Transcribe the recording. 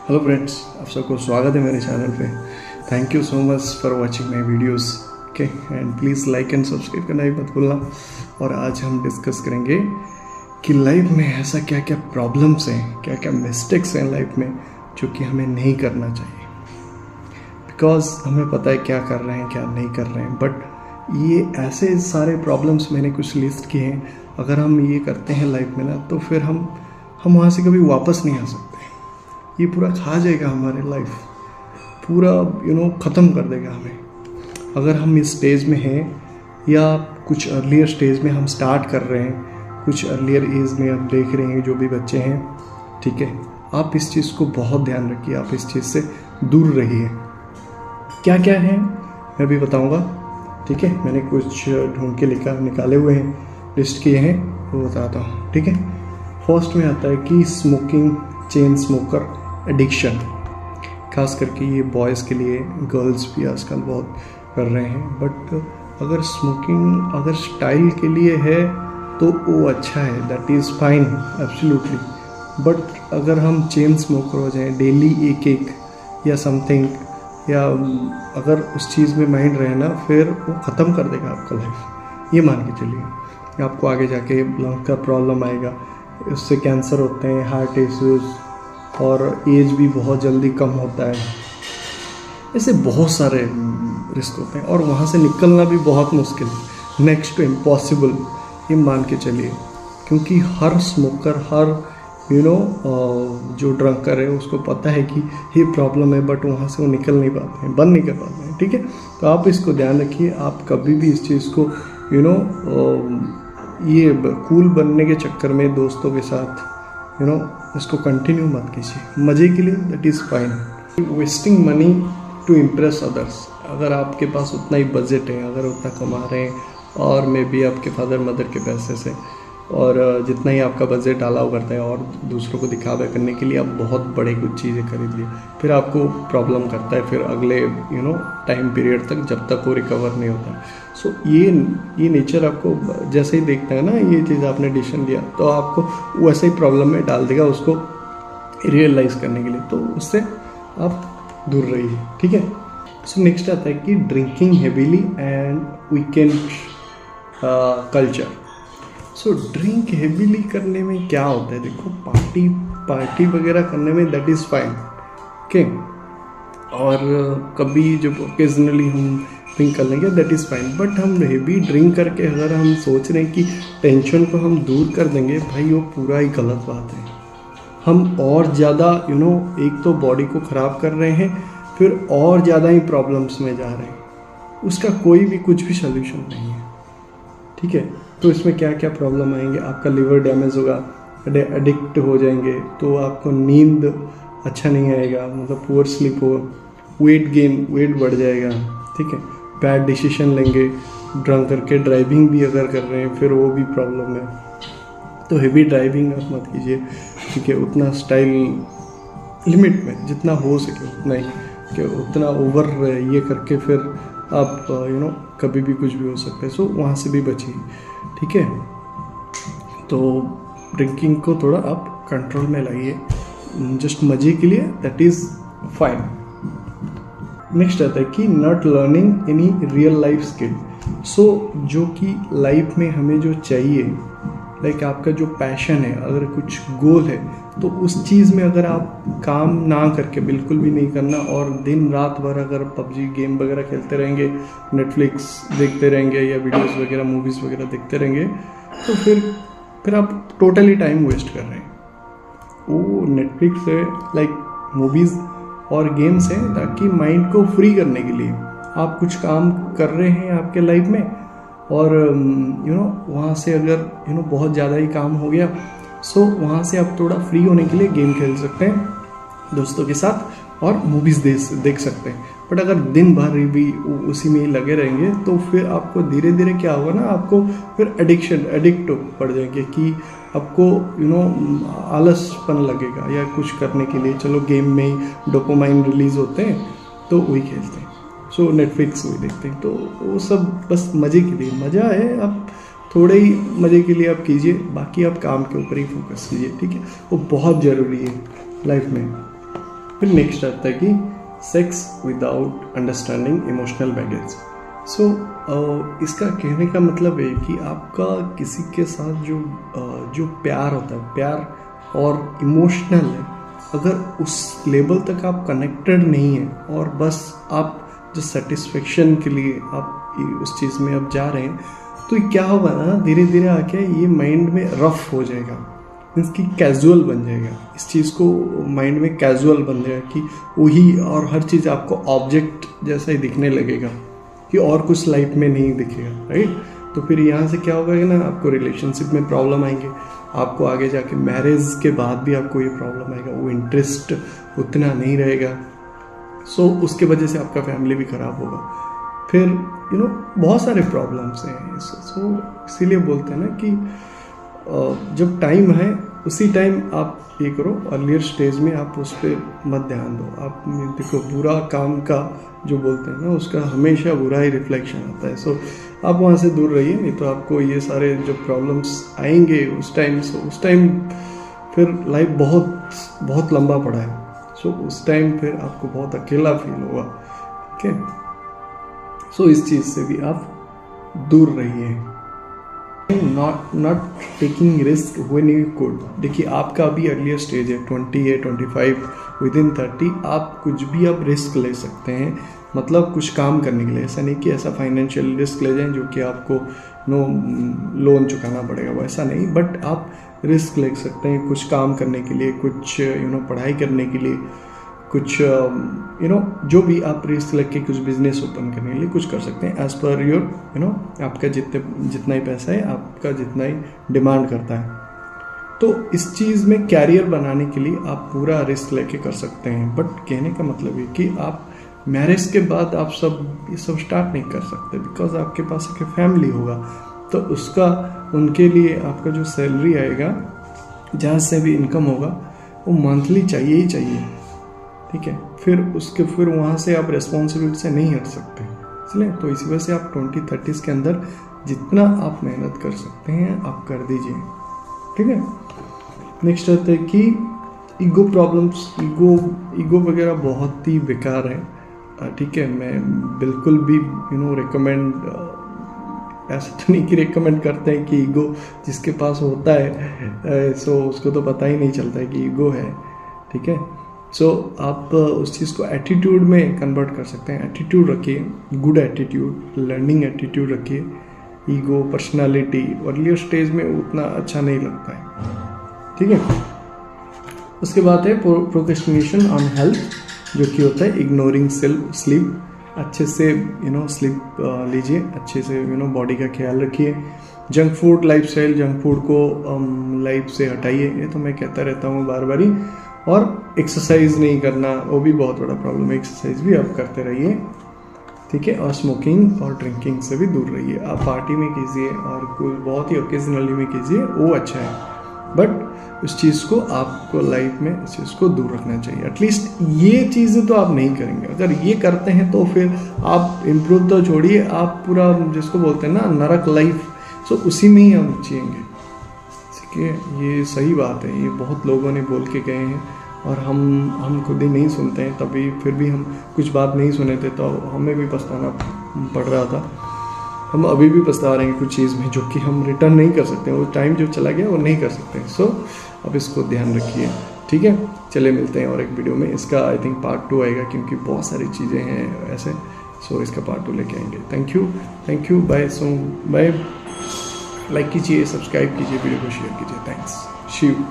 Hello friends, आप सबको स्वागत है मेरे चैनल पे। Thank you so much for watching my videos. Okay, and please like and subscribe करना भी मत भूलना। और आज हम डिस्कस करेंगे कि लाइफ में ऐसा क्या क्या प्रॉब्लम्स हैं, क्या क्या मिस्टेक्स हैं लाइफ में जो कि हमें नहीं करना चाहिए। बिकॉज हमें पता है क्या कर रहे हैं क्या नहीं कर रहे हैं, बट ये ऐसे सारे प्रॉब्लम्स मैंने कुछ लिस्ट किए हैं। अगर हम ये करते हैं लाइफ में ना, तो फिर हम वहाँ से कभी वापस नहीं आ सकते। ये पूरा खा जाएगा हमारे लाइफ, पूरा ख़त्म कर देगा हमें। अगर हम इस स्टेज में हैं या कुछ अर्लियर स्टेज में हम स्टार्ट कर रहे हैं, कुछ अर्लियर एज में हम देख रहे हैं जो भी बच्चे हैं, ठीक है, आप इस चीज़ को बहुत ध्यान रखिए, आप इस चीज़ से दूर रहिए। क्या क्या है मैं भी बताऊंगा, ठीक है। मैंने कुछ ढूंढ के निकाले हुए हैं, लिस्ट किए हैं, वो बताता हूँ, ठीक है। फर्स्ट में आता है कि स्मोकिंग, चेन स्मोकर एडिक्शन। खास करके ये बॉयज़ के लिए, गर्ल्स भी आजकल बहुत कर रहे हैं। बट अगर स्मोकिंग अगर स्टाइल के लिए है तो वो अच्छा है, that is fine, absolutely. But अगर हम चेन स्मोकर हो जाएं डेली एक या समथिंग, या अगर उस चीज़ में माइंड रहे ना, फिर वो ख़त्म कर देगा आपका लाइफ। ये मान के चलिए, आपको आगे जाके लंग का प्रॉब्लम आएगा, उससे कैंसर होते हैं, हार्ट इश्यूज़, और एज भी बहुत जल्दी कम होता है। ऐसे बहुत सारे रिस्क होते हैं और वहाँ से निकलना भी बहुत मुश्किल, नेक्स्ट टू इम्पॉसिबल, ये मान के चलिए। क्योंकि हर स्मोकर, हर जो ड्रंकर है, उसको पता है कि ये प्रॉब्लम है, बट वहाँ से वो निकल नहीं पाते हैं, बंद नहीं कर पाते हैं, ठीक है। तो आप इसको ध्यान रखिए, आप कभी भी इस चीज़ को ये कूल बनने के चक्कर में दोस्तों के साथ इसको कंटिन्यू मत कीजिए। मज़े के लिए that is fine. Wasting money to impress others. अगर आपके पास उतना ही बजट है, अगर उतना कमा रहे हैं, और मे बी आपके फादर मदर के पैसे से, और जितना ही आपका बजट अलाउ करता है, और दूसरों को दिखावा करने के लिए आप बहुत बड़े कुछ चीज़ें खरीद लिए, फिर आपको प्रॉब्लम करता है फिर अगले टाइम पीरियड तक, जब तक वो रिकवर नहीं होता है। सो ये नेचर आपको जैसे ही देखता है ना, ये चीज़ आपने डिसीजन लिया, तो आपको वैसे ही प्रॉब्लम में डाल देगा उसको रियलाइज़ करने के लिए। तो उससे आप दूर रहिए, ठीक है। सो नेक्स्ट आता है कि drinking heavily and weekend culture. So drink heavily करने में क्या होता है, देखो, पार्टी वगैरह करने में दैट इज़ फाइन, ओके। और कभी जब ओकेजनली हम ड्रिंक कर लेंगे दैट इज़ फाइन। बट हम हेवी ड्रिंक करके अगर हम सोच रहे हैं कि टेंशन को हम दूर कर देंगे, भाई वो पूरा ही गलत बात है। हम और ज़्यादा एक तो बॉडी को ख़राब कर रहे हैं, फिर और ज़्यादा ही प्रॉब्लम्स में जा रहे हैं। उसका कोई भी कुछ भी सोल्यूशन नहीं है, ठीक है। तो इसमें क्या क्या प्रॉब्लम आएंगे, आपका लिवर डैमेज होगा, एडिक्ट हो जाएंगे, तो आपको नींद अच्छा नहीं आएगा, मतलब पुअर स्लीप हो, वेट बढ़ जाएगा, ठीक है। बैड डिसीजन लेंगे, ड्रंक करके ड्राइविंग भी अगर कर रहे हैं, फिर वो भी प्रॉब्लम है। तो हेवी ड्राइविंग आप मत कीजिए, ठीक है। उतना स्टाइल लिमिट में जितना हो सके उतना ही, कि उतना ओवर ये करके फिर आप कभी भी कुछ भी हो सकता है। सो वहाँ से भी बचिए, ठीक है। तो ड्रिंकिंग को थोड़ा आप कंट्रोल में लाइए, जस्ट मज़े के लिए, दैट इज़ फाइन। नेक्स्ट आता है कि not learning any real life skill. So जो कि लाइफ में हमें जो चाहिए, लाइक आपका जो पैशन है, अगर कुछ गोल है, तो उस चीज़ में अगर आप काम ना करके, बिल्कुल भी नहीं करना, और दिन रात भर अगर पबजी गेम वगैरह खेलते रहेंगे, नेटफ्लिक्स देखते रहेंगे, या वीडियोस वगैरह मूवीज़ वगैरह देखते रहेंगे, तो फिर आप टोटली टाइम वेस्ट कर रहे हैं। वो नेटफ्लिक्स है, लाइक मूवीज़ और गेम्स हैं ताकि माइंड को फ्री करने के लिए। आप कुछ काम कर रहे हैं आपके लाइफ में, और वहाँ से अगर बहुत ज़्यादा ही काम हो गया, सो वहाँ से आप थोड़ा फ्री होने के लिए गेम खेल सकते हैं दोस्तों के साथ, और मूवीज़ देख सकते हैं। बट अगर दिन भर भी उसी में ही लगे रहेंगे, तो फिर आपको धीरे धीरे क्या होगा ना, आपको फिर एडिक्ट पड़ जाएंगे कि आपको आलसपन लगेगा या कुछ करने के लिए। चलो, गेम में ही डोपामाइन रिलीज़ होते हैं, तो वही खेलते हैं, सो नेटफ्लिक्स वही देखते हैं। तो वो सब बस मज़े के लिए, मज़ा है, आप थोड़े ही मज़े के लिए आप कीजिए, बाकी आप काम के ऊपर ही फोकस कीजिए, ठीक है। वो बहुत ज़रूरी है लाइफ में। फिर नेक्स्ट आता है कि sex without understanding emotional baggage. So इसका कहने का मतलब है कि आपका किसी के साथ जो प्यार होता है, प्यार और इमोशनल है, अगर उस लेवल तक आप कनेक्टेड नहीं हैं और बस आप जो सेटिस्फेक्शन के लिए आप उस चीज़ में अब जा रहे हैं, तो क्या होगा ना, धीरे धीरे आके ये माइंड में रफ हो जाएगा, मीन्स कि कैजुअल बन जाएगा। इस चीज़ को माइंड में कैजुअल बन जाएगा कि वही, और हर चीज़ आपको ऑब्जेक्ट जैसा ही दिखने लगेगा कि और कुछ लाइफ में नहीं दिखेगा, राइट। तो फिर यहाँ से क्या होगा कि ना, आपको रिलेशनशिप में प्रॉब्लम आएंगे, आपको आगे जाके मैरिज के बाद भी आपको ये प्रॉब्लम आएगा, वो इंटरेस्ट उतना नहीं रहेगा। सो उसके वजह से आपका फैमिली भी ख़राब होगा। फिर बहुत सारे प्रॉब्लम्स हैं। सो इसीलिए बोलते हैं ना कि जब टाइम है उसी टाइम आप ये करो, अर्लियर स्टेज में आप उस पर मत ध्यान दो। आप देखो, बुरा काम का जो बोलते हैं ना, उसका हमेशा बुरा ही रिफ्लेक्शन आता है। सो आप वहाँ से दूर रहिए, नहीं तो आपको ये सारे जो प्रॉब्लम्स आएंगे उस टाइम फिर लाइफ बहुत लंबा पड़ा है। सो उस टाइम फिर आपको बहुत अकेला फील होगा, ठीक है। सो इस चीज़ से भी आप दूर रहिए। Not taking risk when you could. देखिए, आपका अभी अर्लियर स्टेज है, 20 है, 25, विदिन 30 आप कुछ भी अब रिस्क ले सकते हैं, मतलब कुछ काम करने के लिए। ऐसा नहीं कि ऐसा फाइनेंशियल रिस्क ले जाएं जो कि आपको लोन चुकाना पड़ेगा, वैसा नहीं, बट आप रिस्क ले सकते हैं कुछ काम करने के लिए, कुछ पढ़ाई करने के लिए, कुछ जो भी आप रिस्क लेके कुछ बिजनेस ओपन करने के लिए कुछ कर सकते हैं, एज पर योर आपका जितना ही पैसा है, आपका जितना ही डिमांड करता है। तो इस चीज़ में कैरियर बनाने के लिए आप पूरा रिस्क लेके कर सकते हैं। बट कहने का मतलब है कि आप मैरिज के बाद आप ये सब स्टार्ट नहीं कर सकते, बिकॉज आपके पास एक फैमिली होगा, तो उसका उनके लिए आपका जो सैलरी आएगा, जहाँ से भी इनकम होगा, वो मंथली चाहिए ही चाहिए, ठीक है। फिर वहाँ से आप रेस्पॉन्सिबिलिटी से नहीं हट सकते, इसलिए तो इसी वजह से आप 20-30s के अंदर जितना आप मेहनत कर सकते हैं आप कर दीजिए, ठीक है। नेक्स्ट आता है कि ईगो प्रॉब्लम्स। ईगो वगैरह बहुत ही बेकार है, ठीक है। मैं बिल्कुल भी रिकमेंड, ऐसा तो नहीं कि रिकमेंड करते हैं कि ईगो जिसके पास होता है सो उसको तो पता ही नहीं चलता है कि ईगो है, ठीक है। सो आप उस चीज़ को एटीट्यूड में कन्वर्ट कर सकते हैं। एटीट्यूड रखिए, गुड एटीट्यूड, लर्निंग एटीट्यूड रखिए। ईगो, पर्सनालिटी अर्लियर स्टेज में उतना अच्छा नहीं लगता है, ठीक है। उसके बाद है प्रोक्रेस्टिनेशन ऑन हेल्थ, जो कि होता है इग्नोरिंग स्लीप। अच्छे से स्लीप लीजिए, अच्छे से बॉडी का ख्याल रखिए। Junk food lifestyle, junk food को लाइफ से हटाइए, ये तो मैं कहता रहता हूँ बार बार ही। और एक्सरसाइज नहीं करना, वो भी बहुत बड़ा प्रॉब्लम है, एक्सरसाइज भी आप करते रहिए, ठीक है। और स्मोकिंग और ड्रिंकिंग से भी दूर रहिए। आप पार्टी में कीजिए और कोई बहुत ही ओकेजनली में कीजिए, वो अच्छा है, बट उस चीज़ को आपको लाइफ में उस चीज़ को दूर रखना चाहिए। एटलीस्ट ये चीज़ें तो आप नहीं करेंगे। अगर ये करते हैं तो फिर आप इम्प्रूव तो छोड़िए, आप पूरा जिसको बोलते हैं ना नरक लाइफ, सो उसी में ही आप जिएंगे, ठीक है। ये सही बात है, ये बहुत लोगों ने बोल के गए हैं और हम खुद ही नहीं सुनते हैं। तभी फिर भी हम कुछ बात नहीं सुने थे तो हमें भी पछताना पड़ रहा था। हम अभी भी पछता रहे हैं कुछ चीज़ में, जो कि हम रिटर्न नहीं कर सकते, वो टाइम जो चला गया वो नहीं कर सकते। सो अब इसको ध्यान रखिए, ठीक है। चले मिलते हैं और एक वीडियो में। इसका आई थिंक पार्ट 2 आएगा, क्योंकि बहुत सारी चीज़ें हैं ऐसे। सो इसका पार्ट 2 लेके आएंगे। Thank you, bye. लाइक कीजिए, सब्सक्राइब कीजिए, वीडियो को शेयर कीजिए। थैंक्स, शिव।